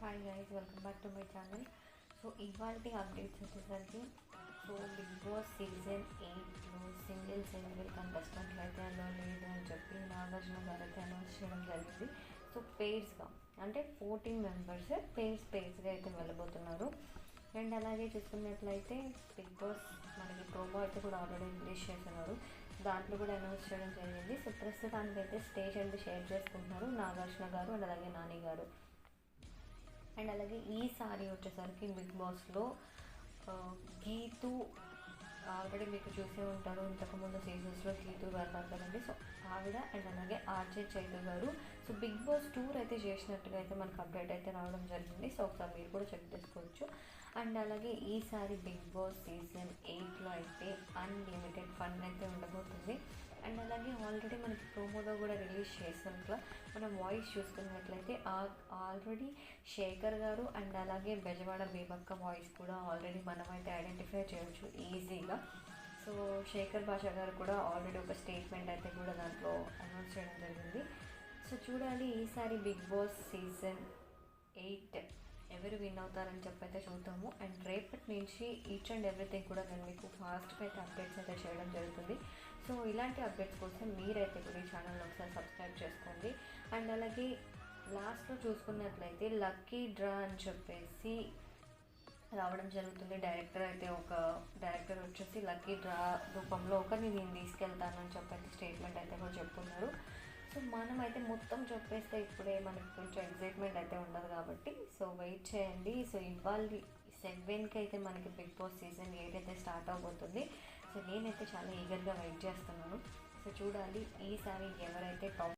Hi guys, welcome back to my channel. So ఇవాళ updates వచ్చేసరికి big boss season 8లో single కంటెస్టెంట్లు అయితే అలా లేదు అని చెప్పి నాగార్జున గారు అయితే అనౌన్స్ చేయడం జరిగింది. సో పేర్స్గా అంటే 14 మెంబర్స్ పేర్స్గా అయితే వెళ్ళబోతున్నారు. అండ్ అలాగే చూసుకున్నట్లయితే బిగ్ బాస్ మనకి ప్రోమో అయితే కూడా ఆల్రెడీ రిలీజ్ చేస్తున్నారు. దాంట్లో కూడా అనౌన్స్ చేయడం జరిగింది. సో ప్రస్తుతానికి అయితే స్టేజ్ అయితే షేర్ చేసుకుంటున్నారు నాగార్జున గారు అండ్ అలాగే నాని గారు. అండ్ అలాగే ఈసారి వచ్చేసరికి బిగ్ బాస్లో గీతు ఆల్రెడీ మీకు చూసే ఉంటారు, ఇంతకుముందు సీజన్స్లో గీతు వెళ్ళారు కదండి. సో ఆవిడ అండ్ అలాగే ఆర్జే చైతు గారు సో బిగ్ బాస్ టూర్ అయితే చేసినట్టుగా అయితే మనకు అప్డేట్ అయితే రావడం జరిగింది. సో ఒకసారి మీరు కూడా చెక్ చేసుకోవచ్చు. అండ్ అలాగే ఈసారి బిగ్ బాస్ సీజన్ 8లో అయితే అన్లిమిటెడ్ ఫన్ అయితే ఉండబోతుంది. అండ్ అలాగే ఆల్రెడీ మనకి ప్రోమోలో కూడా రిలీజ్ చేసినట్లు మనం వాయిస్ చూసుకున్నట్లయితే ఆల్రెడీ శేఖర్ గారు అండ్ అలాగే బెజవాడ బేబక్క వాయిస్ కూడా ఆల్రెడీ మనమైతే ఐడెంటిఫై చేయొచ్చు ఈజీగా. సో శేఖర్ భాష గారు కూడా ఆల్రెడీ ఒక స్టేట్మెంట్ అయితే కూడా దాంట్లో అనౌన్స్ చేయడం జరిగింది. సో చూడాలి ఈసారి బిగ్ బాస్ సీజన్ 8 ఎవరు విన్ అవుతారని చెప్పైతే చూద్దాము. అండ్ రేపటి నుంచి ఈచ్ అండ్ ఎవ్రీథింగ్ కూడా నేను మీకు ఫాస్ట్గా అయితే అప్డేట్స్ అయితే చేయడం జరుగుతుంది. సో ఇలాంటి అప్డేట్స్ కోసం మీరైతే కూడా ఈ ఛానల్ని ఒకసారి సబ్స్క్రైబ్ చేసుకోండి. అండ్ అలాగే లాస్ట్లో చూసుకున్నట్లయితే లక్కీ డ్రా అని చెప్పేసి రావడం జరుగుతుంది. డైరెక్టర్ వచ్చేసి లక్కీ డ్రా రూపంలో ఒకరిని నేను తీసుకెళ్తానని చెప్పేసి స్టేట్మెంట్ అయితే కూడా చెప్తున్నారు. సో మనమైతే మొత్తం చెప్పేస్తే ఇప్పుడే మనకి కొంచెం ఎగ్జైట్మెంట్ అయితే ఉండదు కాబట్టి సో వెయిట్ చేయండి. సో ఇవాళ 7కి అయితే మనకి బిగ్ బాస్ సీజన్ 8 అయితే స్టార్ట్ అవబోతుంది. సో నేనైతే చాలా ఈగర్గా వెయిట్ చేస్తున్నాను. సో చూడాలి ఈసారి ఎవరైతే టాప్